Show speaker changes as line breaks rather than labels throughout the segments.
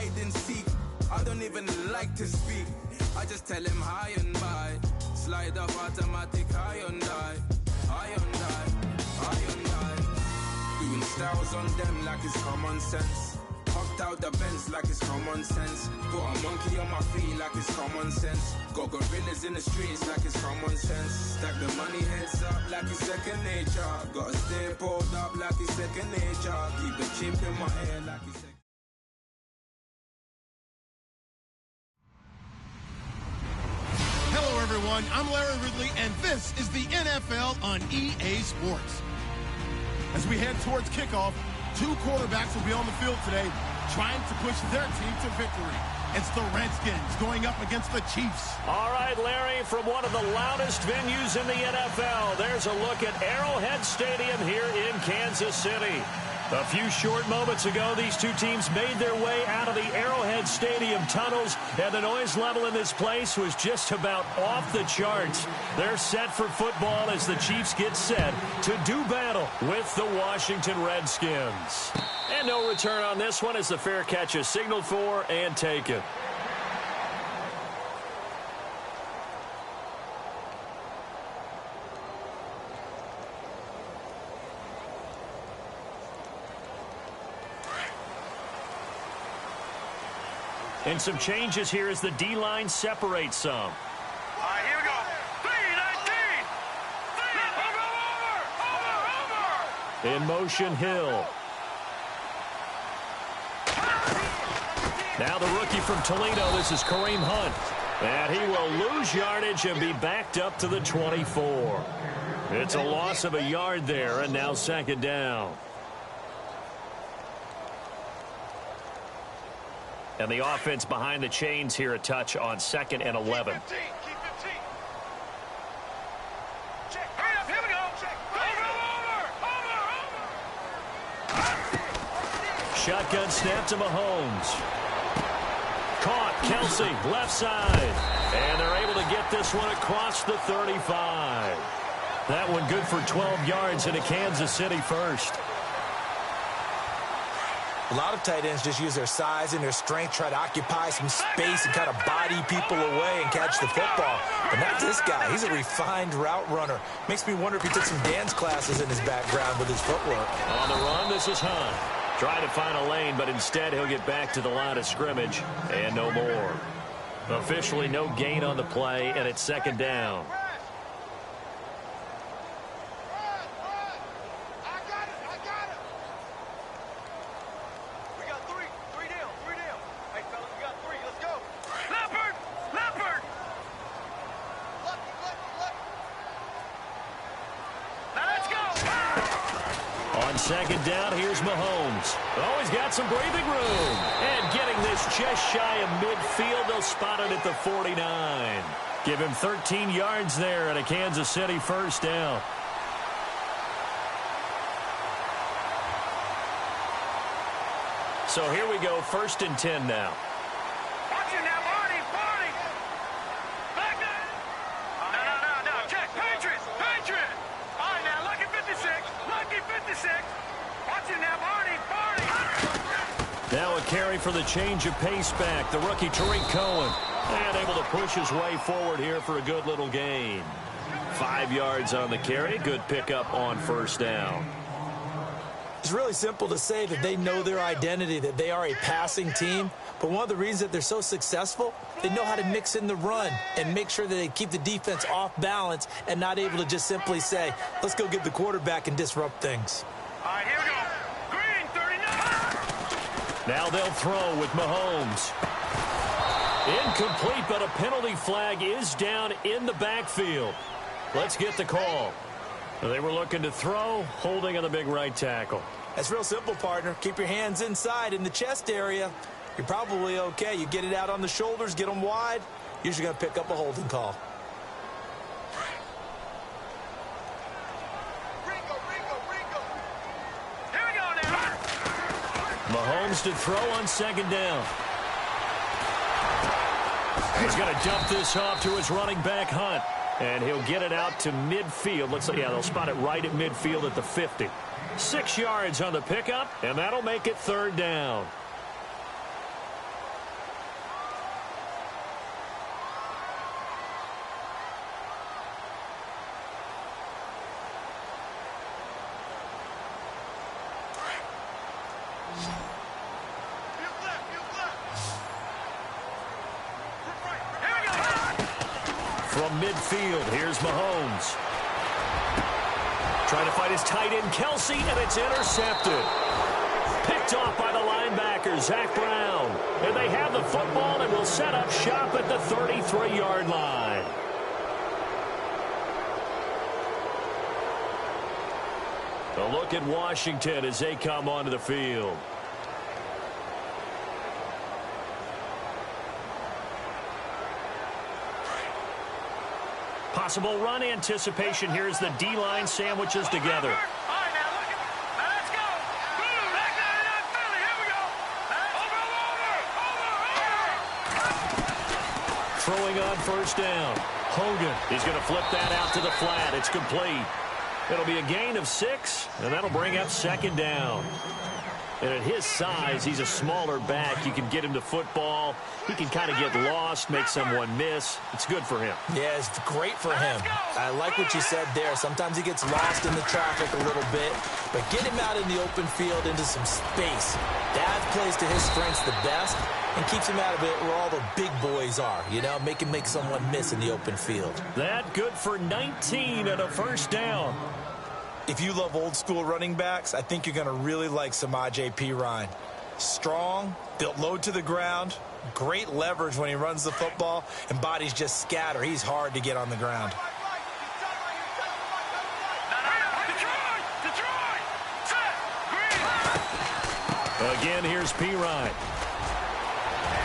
hide and seek. I don't even like to speak. I just tell him hi and bye. Slide off automatic, high and die. High and die, high and die. Doing styles on them like it's common sense. Hopped out the Benz like it's common sense. Put a monkey on my feet like it's common sense. Got gorillas in the streets like it's common sense. Stack the money heads up like it's second nature. Gotta stay pulled up like it's second nature. Keep the chip in my hair like it's second.
Hello, everyone. I'm Larry Ridley, and this is the NFL on EA Sports. As we head towards kickoff, two quarterbacks will be on the field today trying to push their team to victory. It's the Redskins going up against the Chiefs.
All right, Larry, from one of the loudest venues in the NFL, there's a look at Arrowhead Stadium here in Kansas City. A few short moments ago, these two teams made their way out of the Arrowhead Stadium tunnels, and the noise level in this place was just about off the charts. They're set for football as the Chiefs get set to do battle with the Washington Redskins. And no return on this one as the fair catch is signaled for and taken. And some changes here as the D-line separates some.
All right, here we go. 3-19. Over.
In motion, Hill. Now the rookie from Toledo, this is Kareem Hunt. And he will lose yardage and be backed up to the 24. It's a loss of a yard there, and now second down. And the offense behind the chains here a touch on 2nd and 11.
Keep 15. Check. Hurry up. Here we go. Over.
Shotgun snap to Mahomes. Caught. Kelsey, left side. And they're able to get this one across the 35. That one good for 12 yards in a Kansas City first.
A lot of tight ends just use their size and their strength, try to occupy some space and kind of body people away and catch the football. But not this guy. He's a refined route runner. Makes me wonder if he took some dance classes in his background with his footwork.
On the run, this is Hunt. Trying to find a lane, but instead he'll get back to the line of scrimmage and no more. Officially no gain on the play, and it's second down. Second down, here's Mahomes. Oh, he's got some breathing room. And getting this just shy of midfield, they'll spot it at the 49. Give him 13 yards there at a Kansas City first down. So here we go, 1st and 10 now.
Watch it now, Barney. Back there. No. Check. Patriots. All right, now, lucky 56. Watch it now, Barney.
Now a carry for the change of pace back, the rookie Tariq Cohen. And able to push his way forward here for a good little gain. 5 yards on the carry, good pickup on first down.
It's really simple to say that they know their identity, that they are a passing team. But one of the reasons that they're so successful, they know how to mix in the run and make sure that they keep the defense off balance and not able to just simply say, let's go get the quarterback and disrupt things.
All right, here we go. Green, 39.
Now they'll throw with Mahomes. Incomplete, but a penalty flag is down in the backfield. Let's get the call. They were looking to throw, holding on the big right tackle.
That's real simple, partner. Keep your hands inside in the chest area. You're probably okay. You get it out on the shoulders, get them wide. Usually going to pick up a holding call.
Here we go now.
Mahomes to throw on second down. He's going to dump this off to his running back, Hunt. And he'll get it out to midfield. Looks like, yeah, they'll spot it right at midfield at the 50. 6 yards on the pickup, and that'll make it third down. From midfield, here's Mahomes. Trying to fight his tight end, Kelsey, and it's intercepted. Picked off by the linebacker, Zach Brown. And they have the football and will set up shop at the 33-yard line. A look at Washington as they come onto the field. Possible run anticipation here as the D-line sandwiches together. Throwing on first down. Hogan, he's going to flip that out to the flat. It's complete. It'll be a gain of 6, and that'll bring up second down. And at his size, he's a smaller back. You can get him to football. He can kind of get lost, make someone miss. It's good for him. Yeah, it's great for him. I like what you said there. Sometimes he gets lost in the traffic a little bit, but get him out in the open field into some space. That plays to his strengths the best and keeps him out of it where all the big boys are, you know, make him make someone miss in the open field. That good for 19 and a first down. If you love old-school running backs, I think you're going to really like Samaje Perine. Strong, built low to the ground, great leverage when he runs the football, and bodies just scatter. He's hard to get on the ground. Again, here's Perine.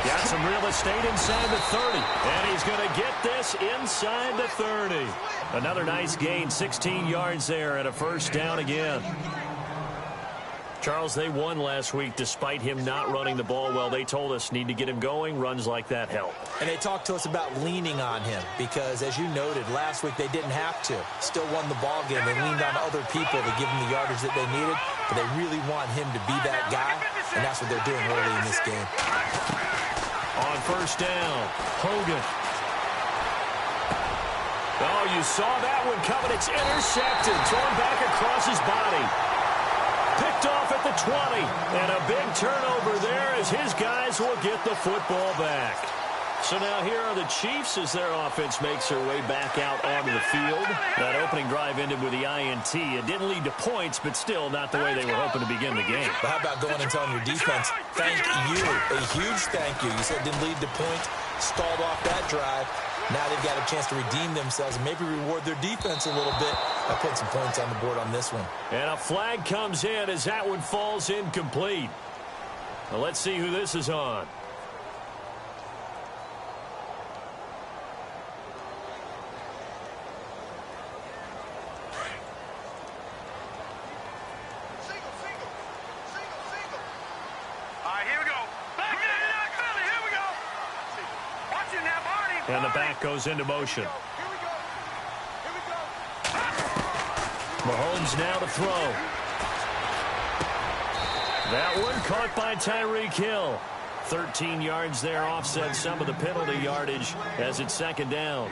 Got some real estate inside the 30, and he's going to get this inside the 30. Another nice gain, 16 yards there, and a first down again. Charles, they won last week despite him not running the ball well. They told us need to get him going. Runs like that help. And they talked to us about leaning on him because, as you noted, last week they didn't have to. Still won the ball game. They leaned on other people to give them the yardage that they needed, but they really want him to be that guy, and that's what they're doing early in this game. On first down, Hogan. Oh, you saw that one coming. It's intercepted. Thrown back across his body. Picked off at the 20. And a big turnover there as his guys will get the football back. So now here are the Chiefs as their offense makes their way back out onto the field. That opening drive ended with the INT. It didn't lead to points, but still not the way they were hoping to begin the game. But how about going and telling your defense, thank you, a huge thank you. You said it didn't lead to points, stalled off that drive. Now they've got a chance to redeem themselves and maybe reward their defense a little bit by putting some points on the board on this one. And a flag comes in as that one falls incomplete. Now let's see who this is on. And the back goes into motion. Mahomes now to throw. That one caught by Tyreek Hill. 13 yards there, offset some of the penalty yardage as it's second down.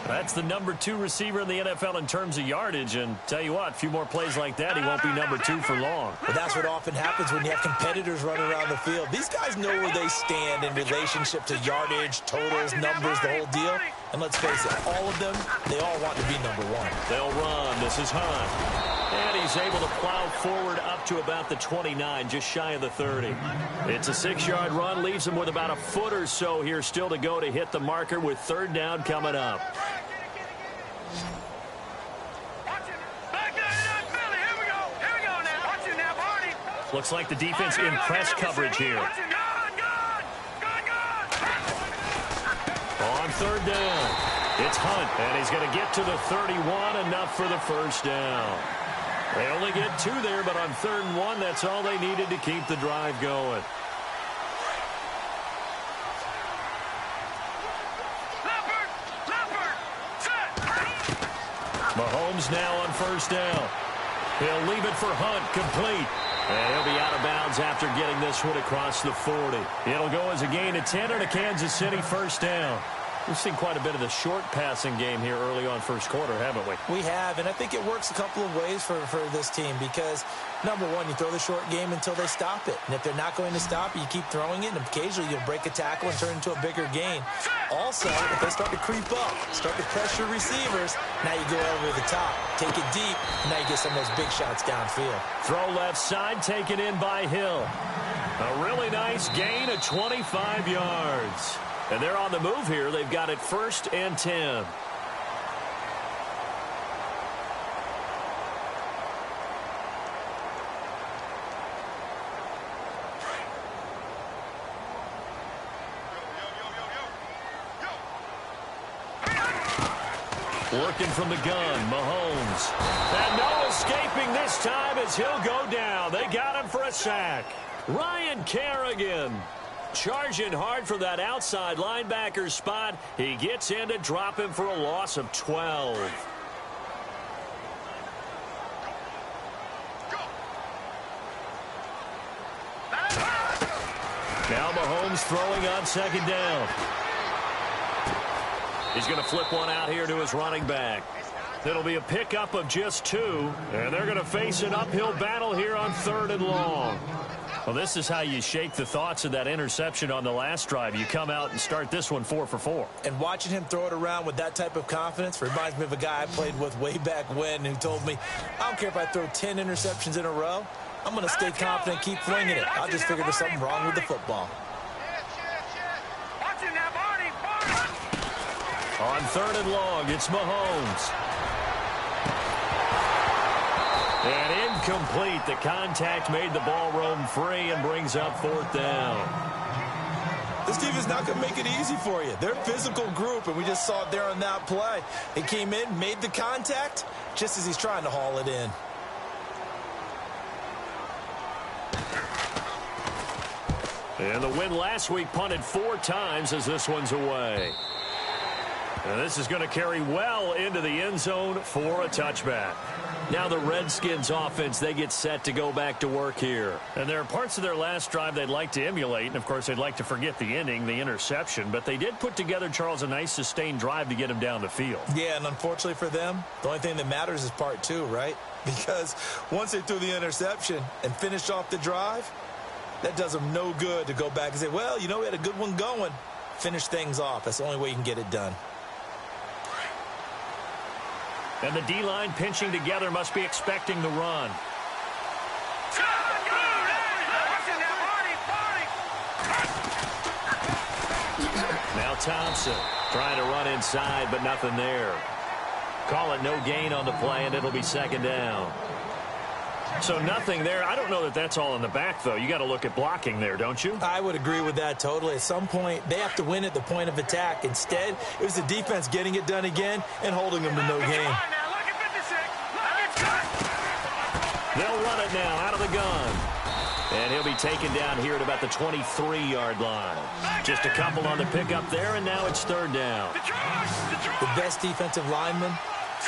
That's the number 2 receiver in the NFL in terms of yardage, and tell you what, a few more plays like that, he won't be number 2 for long. But that's what often happens when you have competitors running around the field. These guys know where they stand in relationship to yardage, totals, numbers, the whole deal. And let's face it, all of them, they all want to be number 1. They'll run. This is Hunt. And he's able to plow forward up to about the 29, just shy of the 30. It's a 6-yard run, leaves him with about a foot or so here still to go to hit the marker with third down coming up. Looks like the defense in press coverage here. On third down, it's Hunt, and he's going to get to the 31, enough for the first down. They only get 2 there, but on 3rd and 1, that's all they needed to keep the drive going. Mahomes now on first down. He'll leave it for Hunt, complete. And he'll be out of bounds after getting this one across the 40. It'll go as a gain of 10 and a Kansas City first down. We've seen quite a bit of the short passing game here early on first quarter, haven't we?
We have, and I think it works a couple of ways for this team because, number one, you throw the short game until they stop it. And if they're not going to stop it, you keep throwing it, and occasionally you'll break a tackle and turn into a bigger gain. Also, if they start to creep up, start to pressure receivers, now you go over the top, take it deep, and now you get some of those big shots downfield.
Throw left side, taken in by Hill. A really nice gain of 25 yards. And they're on the move here. They've got it 1st and 10. Working from the gun, Mahomes. And no escaping this time as he'll go down. They got him for a sack. Ryan Kerrigan charging hard for that outside linebacker spot. He gets in to drop him for a loss of 12. Now Mahomes throwing on 2nd down. He's going to flip one out here to his running back. It'll be a pickup of just 2, and they're going to face an uphill battle here on 3rd and long. Well, this is how you shake the thoughts of that interception on the last drive. You come out and start this one 4 for 4.
And watching him throw it around with that type of confidence reminds me of a guy I played with way back when who told me, I don't care if I throw 10 interceptions in a row. I'm going to stay confident, keep flinging it. I'll just figure there's something wrong with the football.
On 3rd and long, it's Mahomes. And incomplete. The contact made the ball roam free and brings up 4th down.
This team is not going to make it easy for you. They're a physical group, and we just saw it there on that play. He came in, made the contact, just as he's trying to haul it in.
And the win last week punted 4 times as this one's away. And this is going to carry well into the end zone for a touchback. Now the Redskins offense, they get set to go back to work here. And there are parts of their last drive they'd like to emulate. And, of course, they'd like to forget the ending, the interception. But they did put together, Charles, a nice sustained drive to get him down the field.
Yeah, and unfortunately for them, the only thing that matters is part 2, right? Because once they threw the interception and finished off the drive, that does them no good to go back and say, well, you know, we had a good one going. Finish things off. That's the only way you can get it done.
And the D-line pinching together must be expecting the run. Now Thompson trying to run inside, but nothing there. Call it no gain on the play, and it'll be 2nd down. So nothing there. I don't know that that's all in the back, though. You got to look at blocking there, don't you?
I would agree with that totally. At some point, they have to win at the point of attack. Instead, it was the defense getting it done again and holding them to no gain.
They'll run it now out of the gun. And he'll be taken down here at about the 23-yard line. Just a couple on the pickup there, and now it's 3rd down.
The best defensive linemen,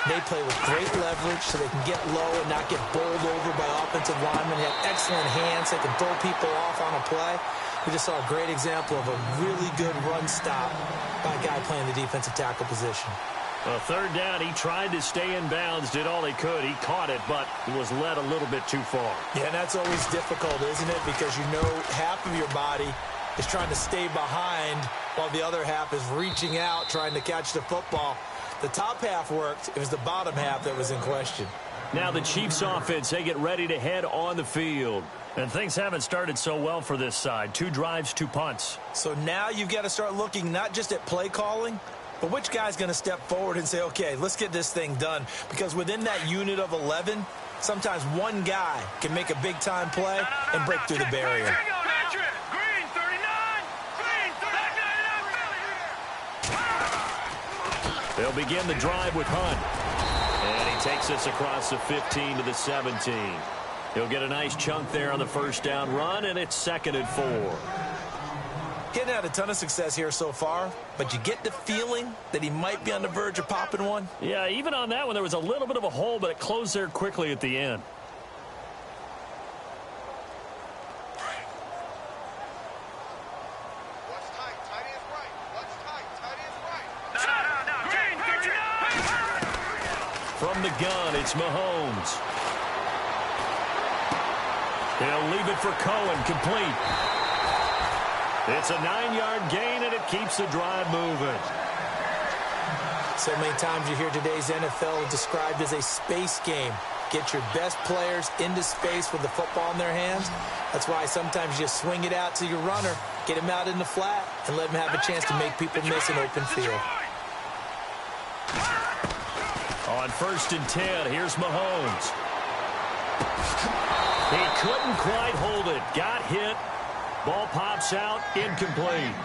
they play with great leverage so they can get low and not get bowled over by offensive linemen. They have excellent hands. They can throw people off on a play. We just saw a great example of a really good run stop by a guy playing the defensive tackle position.
Well, 3rd down, he tried to stay in bounds, did all he could. He caught it, but was led a little bit too far.
Yeah, and that's always difficult, isn't it? Because you know half of your body is trying to stay behind while the other half is reaching out, trying to catch the football. The top half worked. It was the bottom half that was in question.
Now the Chiefs offense, they get ready to head on the field. And things haven't started so well for this side. 2 drives, 2 punts.
So now you've got to start looking not just at play calling, but which guy's going to step forward and say, okay, let's get this thing done. Because within that unit of 11, sometimes one guy can make a big-time play and break through the barrier.
They'll begin the drive with Hunt. And he takes us across the 15 to the 17. He'll get a nice chunk there on the 1st down run, and it's 2nd and 4.
Getting had a ton of success here so far, but you get the feeling that he might be on the verge of popping one.
Yeah, even on that one, there was a little bit of a hole, but it closed there quickly at the end. From the gun, it's Mahomes. He'll leave it for Cohen, complete. It's a 9-yard gain, and it keeps the drive moving.
So many times you hear today's NFL described as a space game. Get your best players into space with the football in their hands. That's why sometimes you just swing it out to your runner, get him out in the flat, and let him have a chance to make people miss an open field.
On 1st and 10, here's Mahomes. He couldn't quite hold it. Got hit. Ball pops out, incomplete.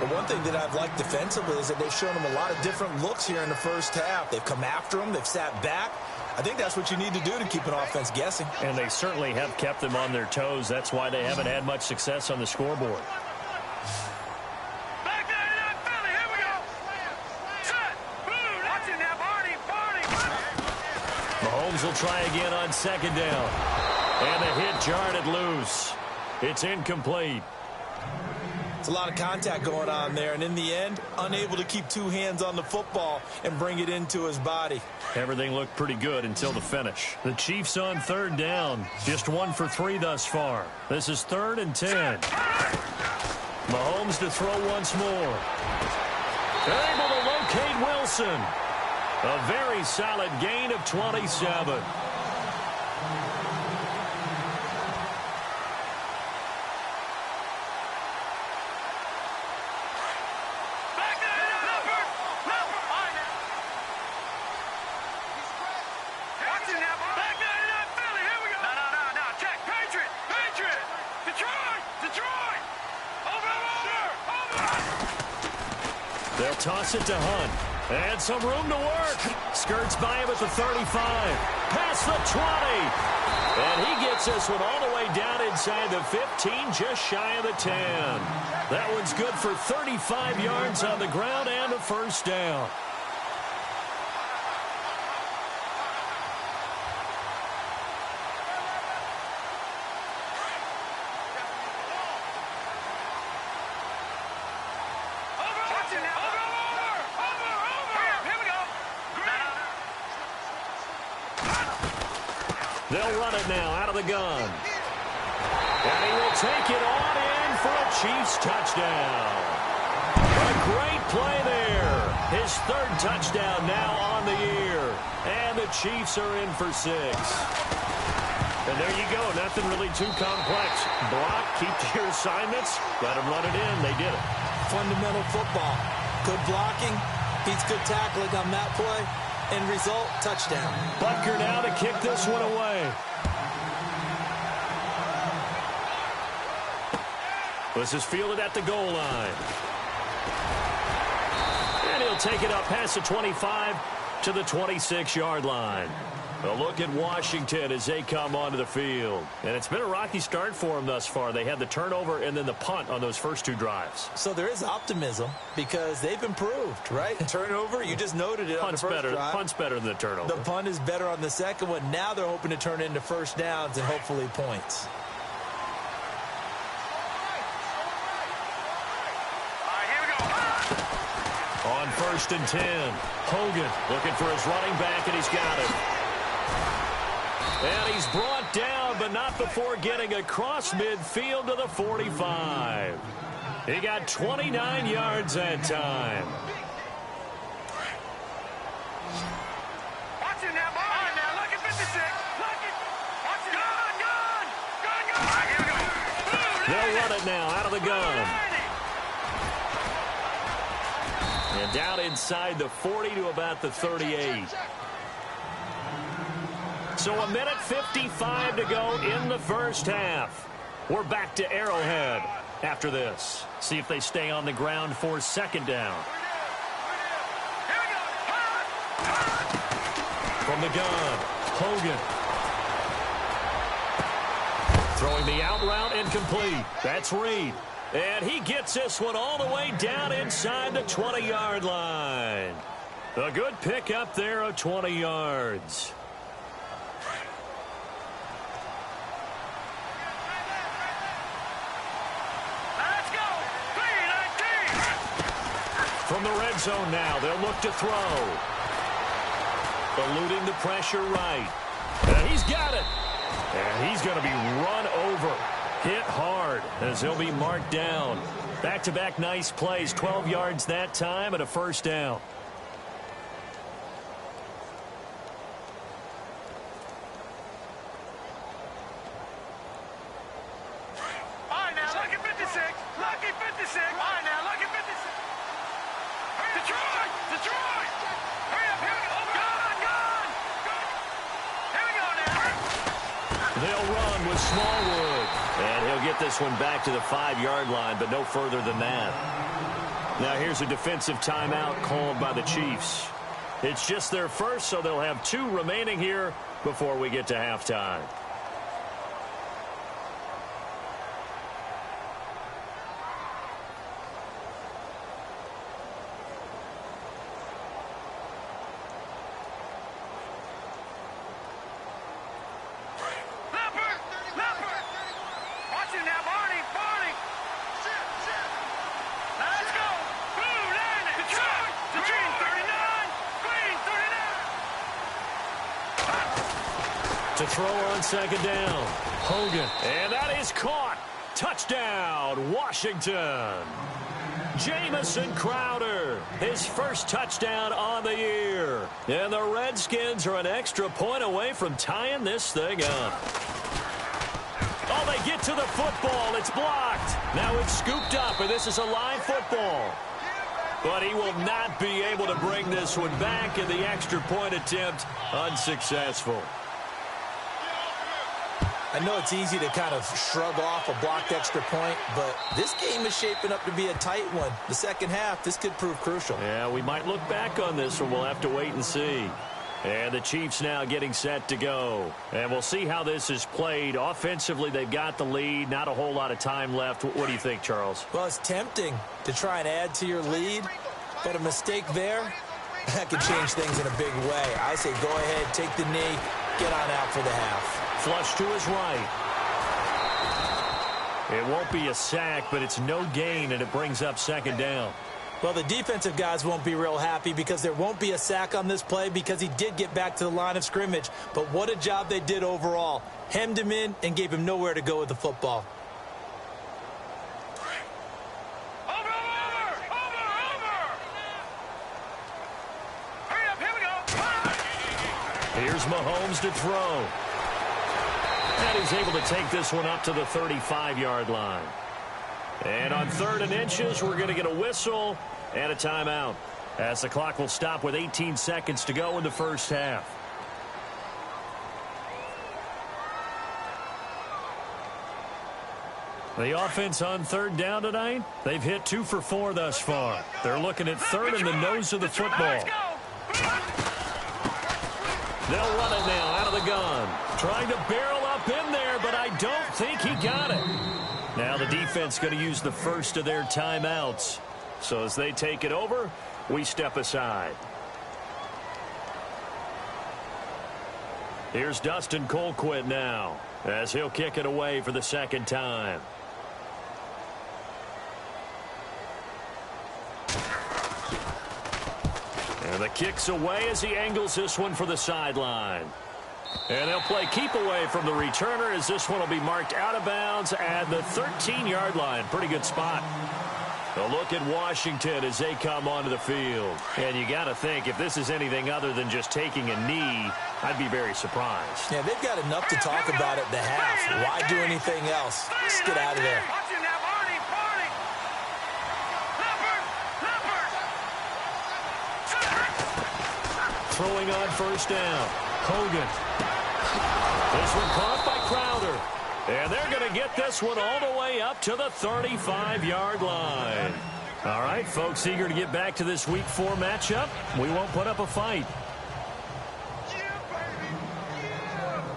But one thing that I've liked defensively is that they've shown him a lot of different looks here in the first half. They've come after him. They've sat back. I think that's what you need to do to keep an offense guessing.
And they certainly have kept them on their toes. That's why they haven't had much success on the scoreboard.
Back there, Philly, here we go. Set. Boom. Watch it now, Barney.
Mahomes will try again on 2nd down. And the hit jarred it loose. It's incomplete.
It's a lot of contact going on there, and in the end, unable to keep two hands on the football and bring it into his body.
Everything looked pretty good until the finish. The Chiefs on 3rd down. Just 1 for 3 thus far. This is 3rd and 10. Mahomes to throw once more. They're able to locate Wilson. A very solid gain of 27. They'll toss it to Hunt. And some room to work. Skirts by him at the 35. Past the 20. And he gets this one all the way down inside the 15, just shy of the 10. That one's good for 35 yards on the ground and a 1st down. They'll run it now out of the gun. And he will take it on in for a Chiefs touchdown. A great play there. His 3rd touchdown now on the year. And the Chiefs are in for 6. And there you go. Nothing really too complex. Block, keep to your assignments. Let them run it in. They did it.
Fundamental football. Good blocking. Beats good tackling on that play. End result, touchdown.
Butker now to kick this one away. This is fielded at the goal line. And he'll take it up past the 25 to the 26-yard line. A look at Washington as they come onto the field. And it's been a rocky start for them thus far. They had the turnover and then the punt on those first 2 drives.
So there is optimism because they've improved, right? Turnover, you just noted it on the first drive.
Punt's better than the turnover.
The punt is better on the second one. Now they're hoping to turn it into 1st downs and hopefully points.
On 1st and 10, Hogan looking for his running back, and he's got it. And he's brought down, but not before getting across midfield to the 45. He got 29 yards that time.
Watch it now, boy. Now, look at 56. Look it. Watch it. Gun. Here we go.
They'll run it now out of the gun. And down inside the 40 to about the 38. So 1:55 to go in the first half. We're back to Arrowhead after this. See if they stay on the ground for 2nd down. From the gun, Hogan. Throwing the out route incomplete. That's Reed. And he gets this one all the way down inside the 20-yard line. A good pickup there of 20 yards.
Let's go. 3-19.
From the red zone now, they'll look to throw. Eluding the pressure right. And he's got it. And he's going to be run over. Hit hard as he'll be marked down. Back-to-back nice plays. 12 yards that time and a first down. They'll run with Smallwood. And he'll get this one back to the 5-yard line, but no further than that. Now here's a defensive timeout called by the Chiefs. It's just their first, so they'll have 2 remaining here before we get to halftime. To throw on second down. Hogan. And that is caught. Touchdown, Washington. Jamison Crowder, his first touchdown on the year. And the Redskins are an extra point away from tying this thing up. Oh, they get to the football. It's blocked. Now it's scooped up, and this is a live football. But he will not be able to bring this one back, and the extra point attempt unsuccessful.
I know it's easy to kind of shrug off a blocked extra point, but this game is shaping up to be a tight one. The second half, this could prove crucial.
Yeah, we might look back on this one. We'll have to wait and see. And the Chiefs now getting set to go. And we'll see how this is played. Offensively, they've got the lead. Not a whole lot of time left. What do you think, Charles?
Well, it's tempting to try and add to your lead, but a mistake there, that could change things in a big way. I say go ahead, take the knee, get on out for the half.
Flush to his right. It won't be a sack, but it's no gain, and it brings up second down.
Well, the defensive guys won't be real happy because there won't be a sack on this play because he did get back to the line of scrimmage. But what a job they did overall. Hemmed him in and gave him nowhere to go with the football.
Here's Mahomes to throw. And he's able to take this one up to the 35-yard line. And on 3rd and inches, we're going to get a whistle and a timeout, as the clock will stop with 18 seconds to go in the first half. The offense on 3rd down tonight, they've hit 2 for 4 thus far. They're looking at 3rd in the nose of the football. They'll run it now out of the gun. Trying to barrel up in there, but I don't think he got it. Now the defense going to use the first of their timeouts. So as they take it over, we step aside. Here's Dustin Colquitt now, as he'll kick it away for the second time. And the kick's away as he angles this one for the sideline. And they'll play keep away from the returner as this one will be marked out of bounds at the 13-yard line. Pretty good spot. A look at Washington as they come onto the field. And you got to think, if this is anything other than just taking a knee, I'd be very surprised.
Yeah, they've got enough to talk about at the half. Why do anything else? Just get out of there.
Throwing on first down. Hogan. This one caught by Crowder. And they're going to get this one all the way up to the 35-yard line. All right, folks, eager to get back to this Week 4 matchup. We won't put up a fight.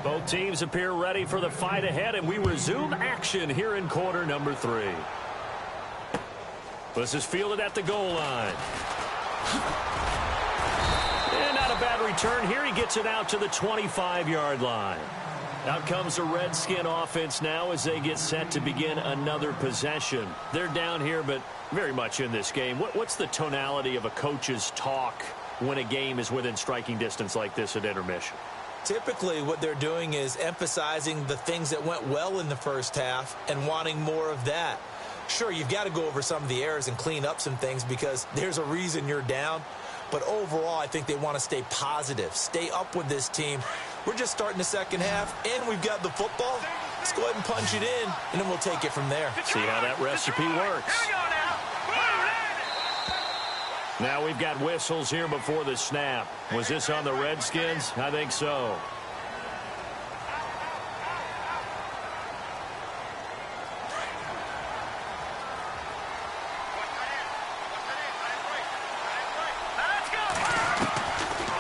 Both teams appear ready for the fight ahead, and we resume action here in quarter number 3. This is fielded at the goal line. And not a bad return here. He gets it out to the 25-yard line. Out comes the Redskin offense now as they get set to begin another possession. They're down here, but very much in this game. What's the tonality of a coach's talk when a game is within striking distance like this at intermission?
Typically, what they're doing is emphasizing the things that went well in the first half and wanting more of that. Sure, you've got to go over some of the errors and clean up some things because there's a reason you're down. But overall, I think they want to stay positive, stay up with this team. We're just starting the second half, and we've got the football. Let's go ahead and punch it in, and then we'll take it from there.
See how that recipe works. Now we've got whistles here before the snap. Was this on the Redskins? I think so.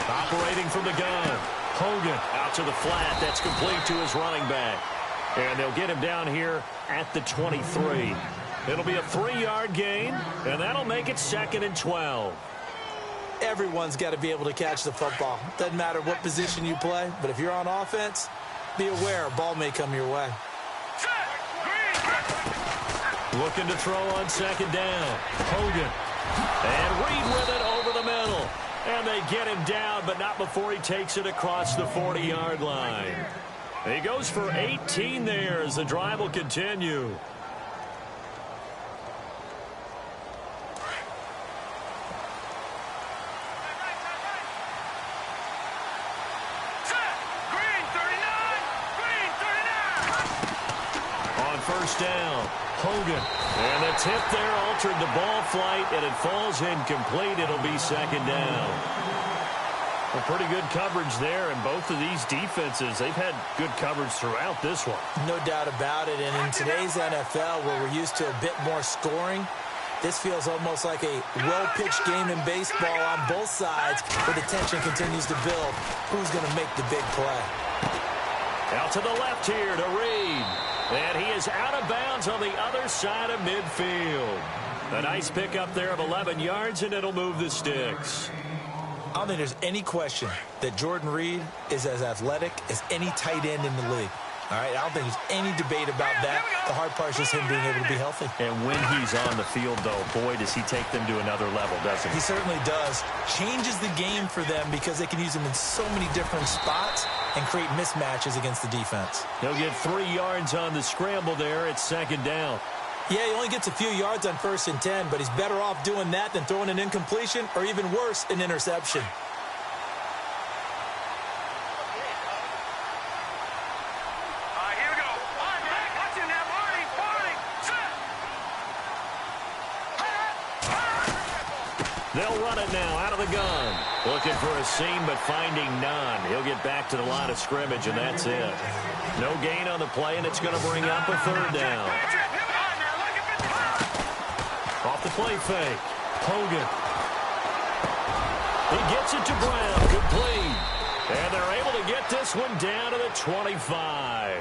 Operating from the gun. Hogan out to the flat. That's complete to his running back. And they'll get him down here at the 23. It'll be a 3-yard gain, and that'll make it 2nd and 12.
Everyone's got to be able to catch the football. Doesn't matter what position you play, but if you're on offense, be aware a ball may come your way.
Looking to throw on 2nd down. Hogan. And Reed with it over the middle. And they get him down, but not before he takes it across the 40-yard line. He goes for 18 there as the drive will continue. On 1st down, Hogan. And the tip there altered the ball flight, and it falls incomplete. It'll be 2nd down. Well, pretty good coverage there, and both of these defenses, they've had good coverage throughout this one.
No doubt about it, and in today's NFL, where we're used to a bit more scoring, this feels almost like a well-pitched game in baseball on both sides, where the tension continues to build. Who's going to make the big play?
Out to the left here to Reed. And he is out of bounds on the other side of midfield. A nice pickup there of 11 yards, and it'll move the sticks.
I don't think there's any question that Jordan Reed is as athletic as any tight end in the league. All right, I don't think there's any debate about that. The hard part is just him being able to be healthy.
And when he's on the field, though, boy, does he take them to another level, doesn't he?
He certainly does. Changes the game for them because they can use him in so many different spots and create mismatches against the defense.
He'll get 3 yards on the scramble there at 2nd down.
Yeah, he only gets a few yards on 1st and 10, but he's better off doing that than throwing an incompletion or even worse, an interception.
They'll run it now out of the gun. Looking for a seam, but finding none. He'll get back to the line of scrimmage, and that's it. No gain on the play, and it's going to bring up a 3rd down. Off the play fake. Hogan. He gets it to Brown. Complete. And they're able to get this one down to the 25.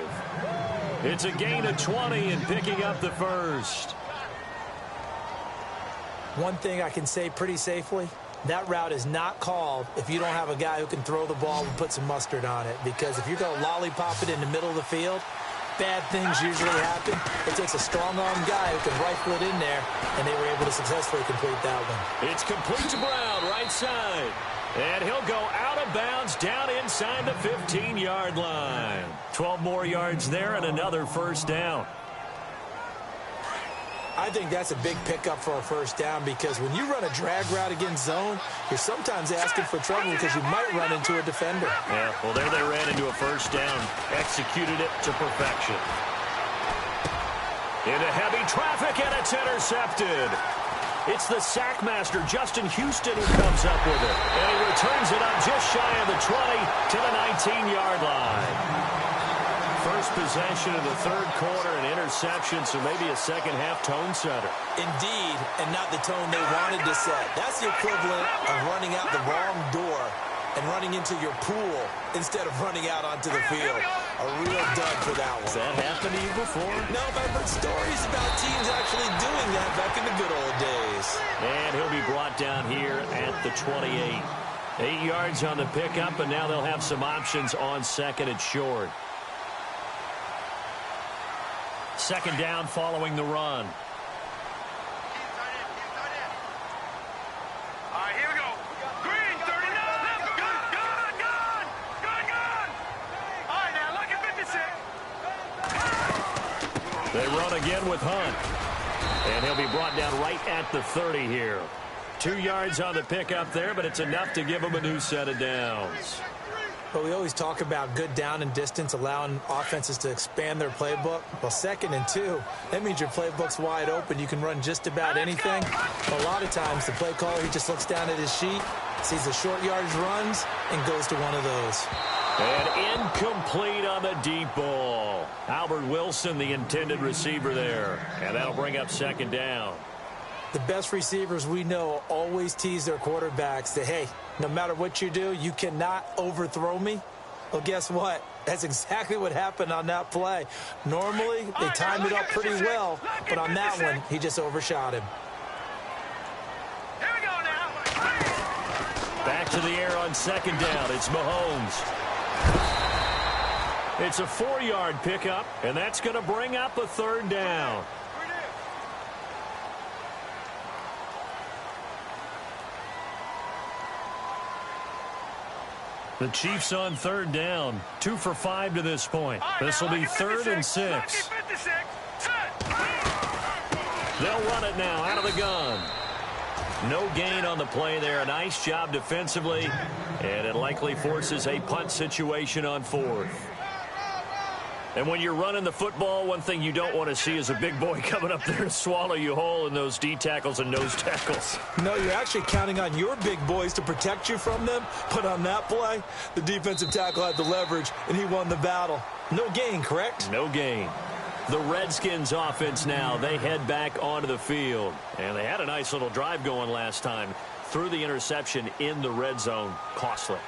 It's a gain of 20 and picking up the 1st.
One thing I can say pretty safely, that route is not called if you don't have a guy who can throw the ball and put some mustard on it. Because if you're going to lollipop it in the middle of the field, bad things usually happen. It takes a strong-arm guy who can rifle it in there, and they were able to successfully complete that one.
It's complete to Brown, right side. And he'll go out of bounds down inside the 15-yard line. 12 more yards there and another 1st down.
I think that's a big pickup for a 1st down because when you run a drag route against zone, you're sometimes asking for trouble because you might run into a defender.
Yeah, well, there they ran into a 1st down. Executed it to perfection. Into heavy traffic, and it's intercepted. It's the sack master, Justin Houston, who comes up with it. And he returns it up just shy of the 20 to the 19-yard line. First possession of the 3rd quarter, an interception, so maybe a second-half tone setter.
Indeed, and not the tone they wanted to set. That's the equivalent of running out the wrong door and running into your pool instead of running out onto the field. A real dud for that one.
Has that happened to you before?
No, but I've heard stories about teams actually doing that back in the good old days.
And he'll be brought down here at the 28. 8 yards on the pickup, and now they'll have some options on 2nd and short. 2nd down following the run.
All right, here we go. Green, 39.
run again with Hunt. And he'll be brought down right at the 30 here. 2 yards on the pickup there, but it's enough to give him a new set of downs.
But we always talk about good down and distance, allowing offenses to expand their playbook. Well, 2nd and 2, that means your playbook's wide open. You can run just about anything. But a lot of times, the play caller, he just looks down at his sheet, sees the short yardage runs, and goes to one of those.
And incomplete on the deep ball. Albert Wilson, the intended receiver there. And that'll bring up 2nd down.
The best receivers we know always tease their quarterbacks that, hey, no matter what you do, you cannot overthrow me. Well, guess what? That's exactly what happened on that play. Normally, they timed it up pretty well, but on that one, he just overshot him.
Here we go now.
Back to the air on 2nd down. It's Mahomes. It's a 4-yard pickup, and that's going to bring up a 3rd down. The Chiefs on 3rd down. 2 for 5 to this point. This will be 3rd and 6. They'll run it now out of the gun. No gain on the play there. A nice job defensively. And it likely forces a punt situation on 4th. And when you're running the football, one thing you don't want to see is a big boy coming up there and swallow you whole in those D tackles and nose tackles.
No, you're actually counting on your big boys to protect you from them. But on that play, the defensive tackle had the leverage, and he won the battle. No gain, correct?
No gain. The Redskins offense now, they head back onto the field. And they had a nice little drive going last time. Threw the interception in the red zone. Costly.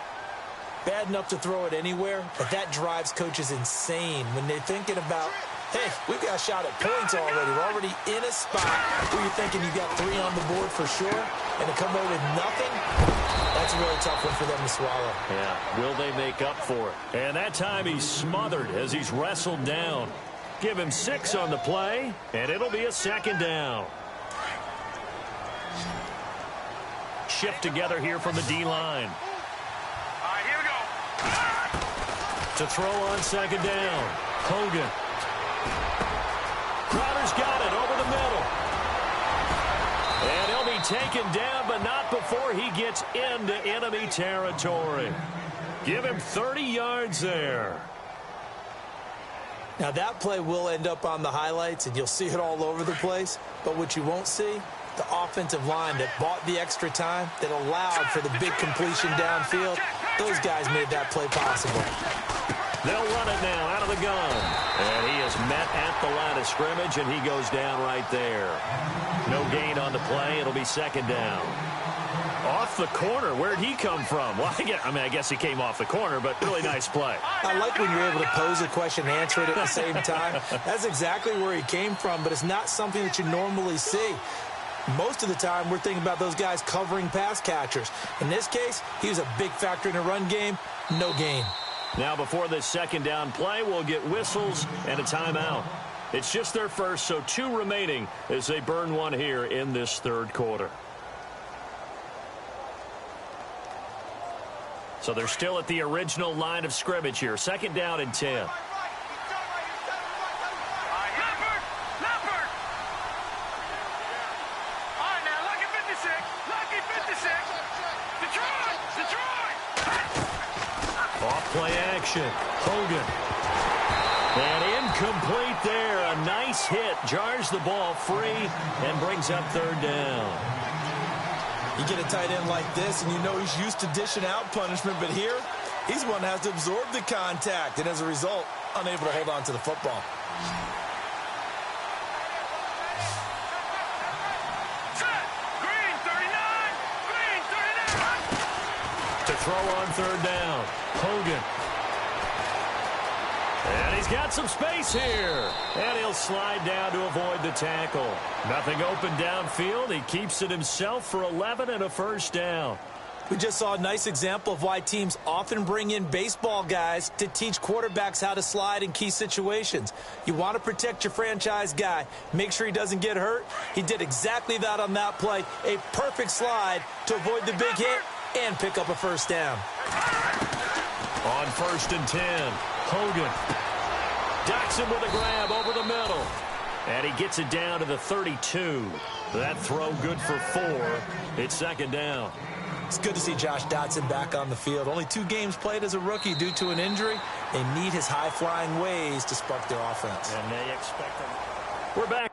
Bad enough to throw it anywhere, but that drives coaches insane when they're thinking about, hey, we've got a shot at points already. We're already in a spot where you're thinking you got 3 on the board for sure, and to come away with nothing, that's a really tough one for them to swallow.
Yeah, will they make up for it? And that time he's smothered as he's wrestled down. Give him 6 on the play, and it'll be a 2nd down. Shift together here from the D-line. To throw on 2nd down. Hogan. Crowder's got it over the middle. And he'll be taken down, but not before he gets into enemy territory. Give him 30 yards there.
Now, that play will end up on the highlights, and you'll see it all over the place. But what you won't see, the offensive line that bought the extra time, that allowed for the big completion downfield, those guys made that play possible.
They'll run it now out of the gun. And he is met at the line of scrimmage, and he goes down right there. No gain on the play. It'll be 2nd down. Off the corner. Where'd he come from? Well, I guess he came off the corner, but really nice play.
I like when you're able to pose a question and answer it at the same time. That's exactly where he came from, but it's not something that you normally see. Most of the time, we're thinking about those guys covering pass catchers. In this case, he was a big factor in the run game. No gain.
Now, before this 2nd down play, we'll get whistles and a timeout. It's just their first, so 2 remaining as they burn one here in this 3rd quarter. So they're still at the original line of scrimmage here. 2nd down and 10. Play action. Hogan. And incomplete there. A nice hit. Jars the ball free and brings up 3rd down.
You get a tight end like this, and you know he's used to dishing out punishment, but here, he's one that has to absorb the contact, and as a result, unable to hold on to the football.
To throw on 3rd down. Hogan. And he's got some space here. And he'll slide down to avoid the tackle. Nothing open downfield. He keeps it himself for 11 and a 1st down.
We just saw a nice example of why teams often bring in baseball guys to teach quarterbacks how to slide in key situations. You want to protect your franchise guy. Make sure he doesn't get hurt. He did exactly that on that play. A perfect slide to avoid the big hit and pick up a 1st down.
On 1st and 10, Hogan. Docks him with a grab over the middle. And he gets it down to the 32. That throw good for 4. It's second down.
It's good to see Josh Dotson back on the field. Only 2 games played as a rookie due to an injury. They need his high-flying ways to spark their offense.
And they expect him. We're back.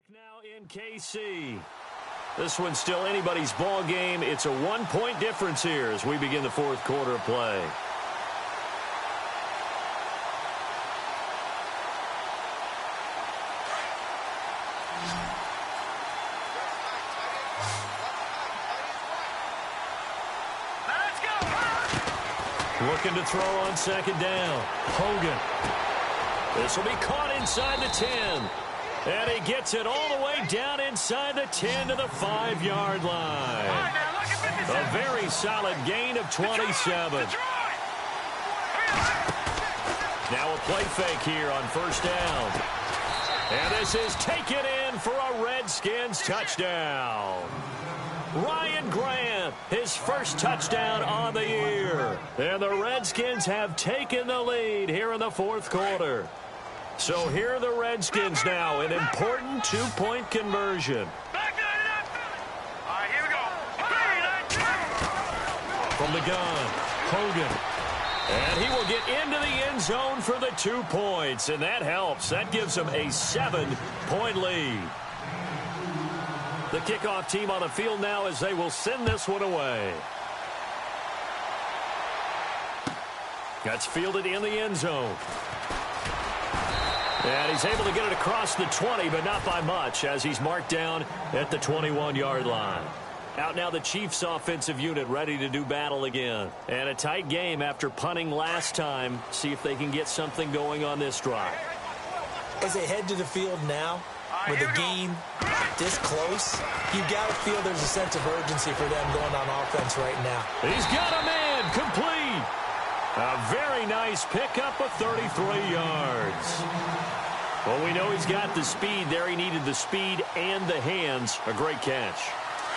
Now in KC. This one's still anybody's ball game. It's a 1-point difference here as we begin the fourth quarter of play.
Let's go!
Looking to throw on second down. Hogan. This will be caught inside the 10. And he gets it all the way down inside the 10 to the 5-yard line. A very solid gain of 27. Now a play fake here on first down. And this is taken in for a Redskins touchdown. Ryan Grant, his first touchdown on the year. And the Redskins have taken the lead here in the fourth quarter. So here are the Redskins now, an important 2-point conversion.
All right, here we go.
From the gun, Hogan. And he will get into the end zone for the 2 points, and that helps. That gives him a 7-point lead. The kickoff team on the field now as they will send this one away. That's fielded in the end zone. And he's able to get it across the 20, but not by much, as he's marked down at the 21-yard line. Out now the Chiefs offensive unit ready to do battle again. And a tight game after punting last time. See if they can get something going on this drive.
As they head to the field now, with the game this close, you got to feel there's a sense of urgency for them going on offense right now.
He's got a man complete. A very nice pickup of 33 yards. Well, we know he's got the speed there. He needed the speed and the hands. A great catch.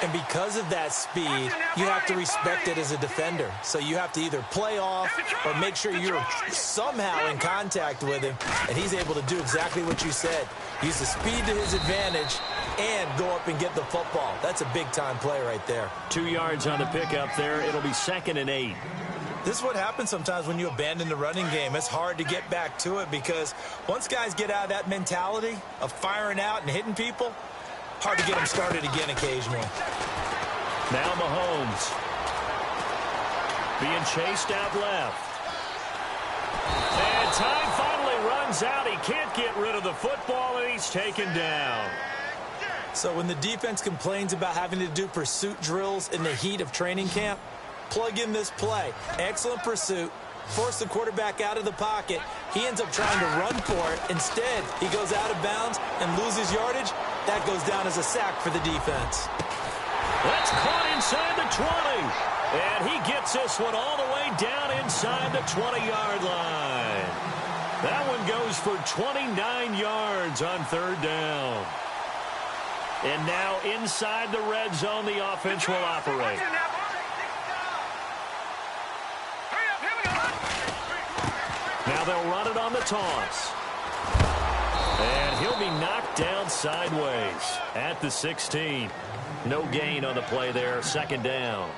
And because of that speed, you have to respect it as a defender. So you have to either play off or make sure you're somehow in contact with him. And he's able to do exactly what you said. Use the speed to his advantage and go up and get the football. That's a big-time play right there.
2 yards on the pickup there. It'll be 2nd and 8.
This is what happens sometimes when you abandon the running game. It's hard to get back to it because once guys get out of that mentality of firing out and hitting people, hard to get them started again occasionally.
Now Mahomes being chased out left. And time finally runs out. He can't get rid of the football, and he's taken down.
So when the defense complains about having to do pursuit drills in the heat of training camp, plug in this play. Excellent pursuit. Force the quarterback out of the pocket. He ends up trying to run for it. Instead, he goes out of bounds and loses yardage. That goes down as a sack for the defense.
That's caught inside the 20. And he gets this one all the way down inside the 20-yard line. That one goes for 29 yards on third down. And now inside the red zone, the offense will operate. Now they'll run it on the toss. And he'll be knocked down sideways at the 16. No gain on the play there, 2nd down.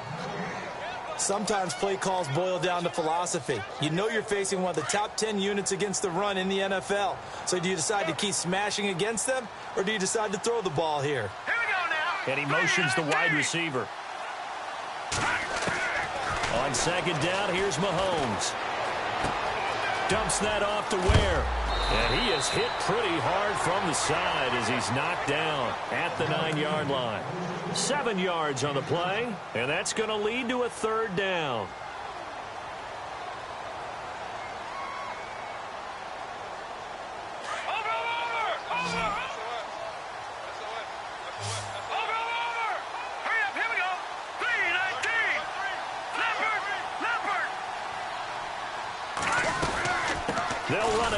Sometimes play calls boil down to philosophy. You know you're facing one of the top 10 units against the run in the NFL. So do you decide to keep smashing against them, or do you decide to throw the ball here?
Here we go now.
And he motions the wide receiver. On 2nd down, here's Mahomes. Dumps that off to Ware. And he is hit pretty hard from the side as he's knocked down at the 9-yard line. 7 yards on the play, and that's going to lead to a 3rd down.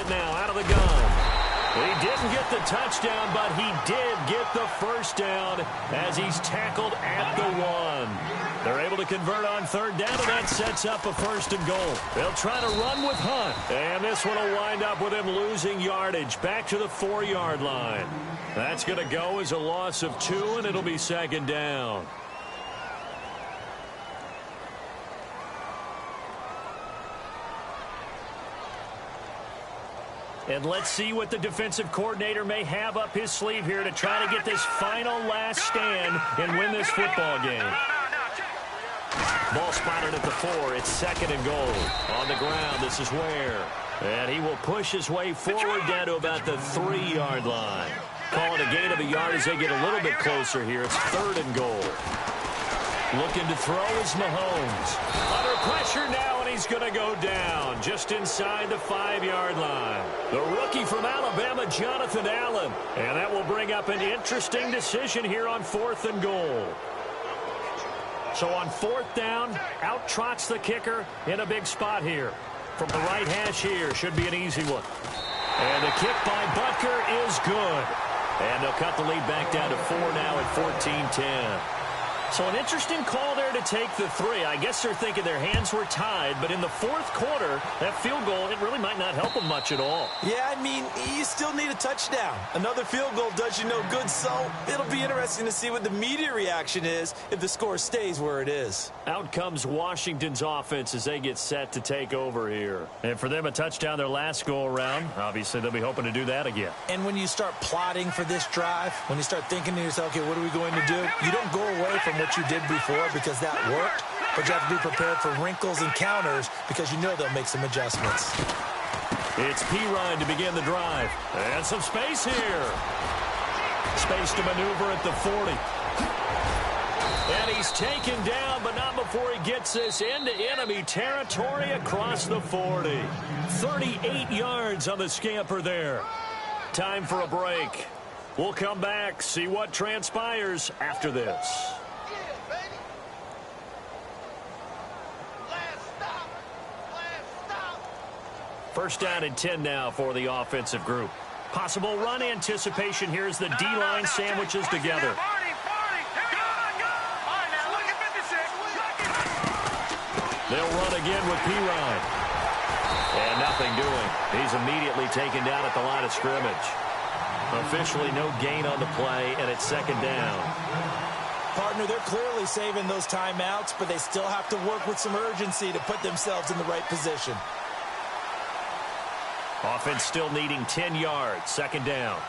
it now out of the gun. He didn't get the touchdown, but he did get the first down as he's tackled at the 1. They're able to convert on third down, and that sets up a 1st and goal. They'll try to run with Hunt, and this one will wind up with him losing yardage back to the 4-yard line. That's going to go as a loss of 2, and it'll be 2nd down. And let's see what the defensive coordinator may have up his sleeve here to try to get this final last stand and win this football game. Ball spotted at the 4. It's 2nd and goal. On the ground, this is Ware. And he will push his way forward down to about the 3-yard line. Call it a gain of a yard as they get a little bit closer here. It's 3rd and goal. Looking to throw is Mahomes. Under pressure now, and he's going to go down just inside the 5-yard line. The rookie from Alabama, Jonathan Allen. And that will bring up an interesting decision here on 4th and goal. So on 4th down, out trots the kicker in a big spot here. From the right hash here, should be an easy one. And the kick by Butker is good. And they'll cut the lead back down to 4 now at 14-10. So an interesting call there to take the 3. I guess they're thinking their hands were tied, but in the 4th quarter, that field goal, it really might not help them much at all.
Yeah, I mean, you still need a touchdown. Another field goal does you no good, so it'll be interesting to see what the media reaction is if the score stays where it is.
Out comes Washington's offense as they get set to take over here. And for them, a touchdown their last go-around. Obviously, they'll be hoping to do that again.
And when you start plotting for this drive, when you start thinking to yourself, okay, what are we going to do? You don't go away from what you did before because that worked, but you have to be prepared for wrinkles and counters because you know they'll make some adjustments.
It's Pirine to begin the drive. And some space here. Space to maneuver at the 40. And he's taken down, but not before he gets this into enemy territory across the 40. 38 yards on the scamper there. Time for a break. We'll come back, see what transpires after this. First down and 10 now for the offensive group. Possible run anticipation here as the D-line sandwiches together. They'll run again with Pirine. And nothing doing. He's immediately taken down at the line of scrimmage. Officially no gain on the play, and it's 2nd down.
Partner, they're clearly saving those timeouts, but they still have to work with some urgency to put themselves in the right position.
Offense still needing 10 yards. 2nd down.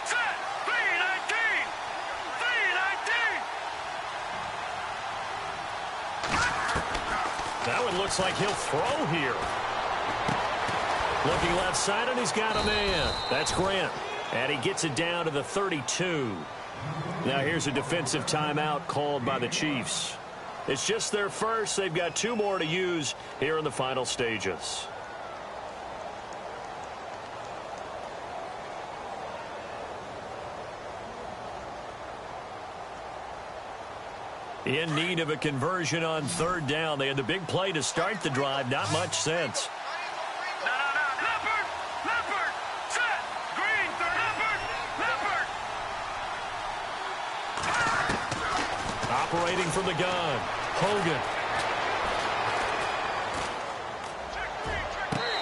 Set. 3-19. 3-19.
That one looks like he'll throw here. Looking left side, and he's got a man. That's Grant. And he gets it down to the 32. Now here's a defensive timeout called by the Chiefs. It's just their first. They've got 2 more to use here in the final stages. In need of a conversion on 3rd down. They had the big play to start the drive. Not much sense.
Leopard. Set. Green. Leopard.
Operating from the gun. Hogan.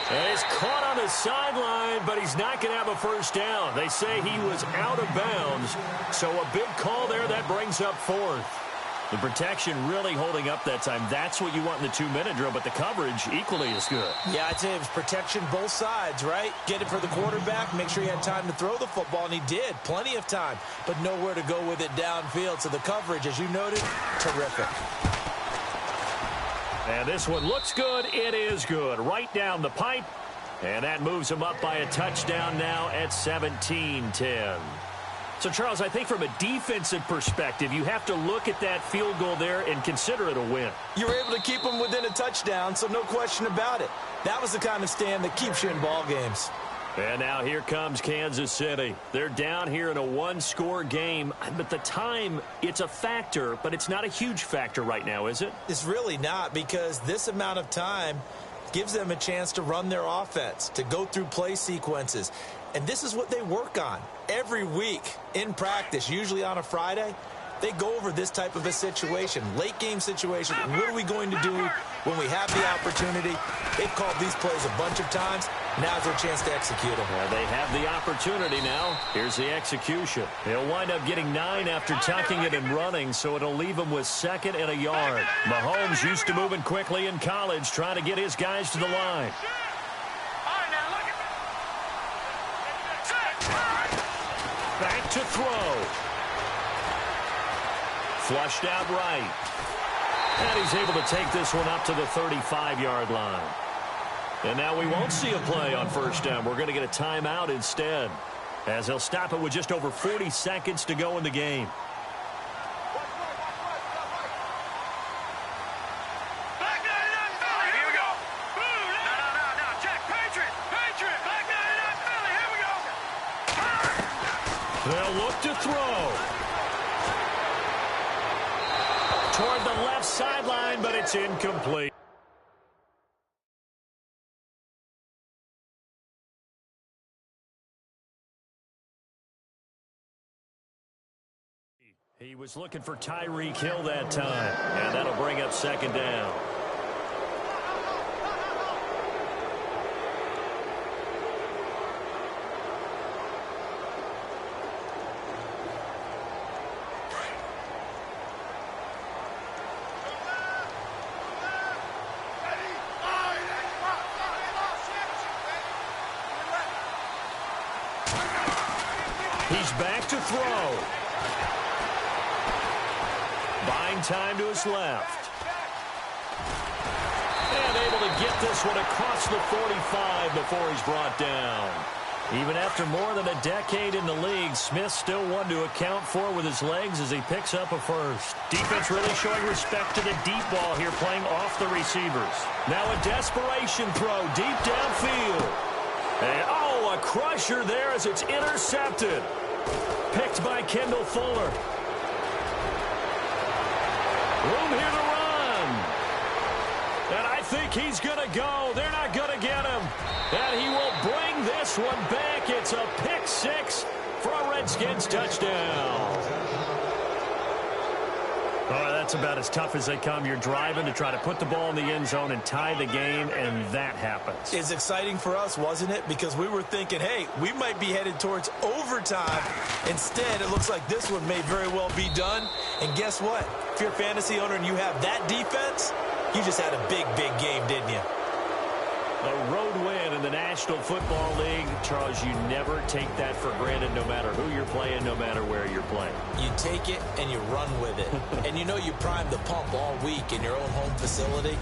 And he's caught on the sideline, but he's not going to have a first down. They say he was out of bounds, so a big call there that brings up 4th. The protection really holding up that time. That's what you want in the 2-minute drill, but the coverage equally as good.
Yeah, I'd say it was protection both sides, right? Get it for the quarterback, make sure he had time to throw the football, and he did. Plenty of time, but nowhere to go with it downfield. So the coverage, as you noted, terrific.
And this one looks good. It is good. Right down the pipe. And that moves him up by a touchdown now at 17-10. So, Charles, I think from a defensive perspective, you have to look at that field goal there and consider it a win.
You were able to keep them within a touchdown, so no question about it. That was the kind of stand that keeps you in ball games.
And now here comes Kansas City. They're down here in a 1-score game. But the time, it's a factor, but it's not a huge factor right now, is it?
It's really not, because this amount of time, gives them a chance to run their offense, to go through play sequences. And this is what they work on every week in practice, usually on a Friday. They go over this type of a situation, late game situation. What are we going to do when we have the opportunity? They've called these plays a bunch of times. Now's their chance to execute them.
Yeah, they have the opportunity now. Here's the execution. He'll wind up getting 9 after tucking it and running, so it'll leave him with 2nd and a yard. Mahomes used to moving quickly in college, trying to get his guys to the line. Back to throw. Flushed out right. And he's able to take this one up to the 35-yard line. And now we won't see a play on first down. We're going to get a timeout instead, as they'll stop it with just over 40 seconds to go in the game.
Here we go. No. Check. Patriot. Back 99 Philly. Here we go.
They'll look to throw. Toward the left sideline, but it's incomplete. He was looking for Tyreek Hill that time, and that'll bring up 2nd down. He's back to throw. Buying time to his left. And able to get this one across the 45 before he's brought down. Even after more than a decade in the league, Smith still one to account for with his legs as he picks up a first. Defense really showing respect to the deep ball here, playing off the receivers. Now a desperation throw deep downfield. And, a crusher there as it's intercepted. Picked by Kendall Fuller. Room here to run. And I think he's going to go. They're not going to get him. And he will bring this one back. It's a pick 6 for a Redskins touchdown. Oh, that's about as tough as they come. You're driving to try to put the ball in the end zone and tie the game, and that happens.
It's exciting for us, wasn't it? Because we were thinking, hey, we might be headed towards overtime. Instead, it looks like this one may very well be done. And guess what? If you're a fantasy owner and you have that defense, you just had a big, big game, didn't you?
A road win in the National Football League. Charles, you never take that for granted, no matter who you're playing, no matter where you're playing.
You take it and you run with it. And you know you primed the pump all week in your own home facility.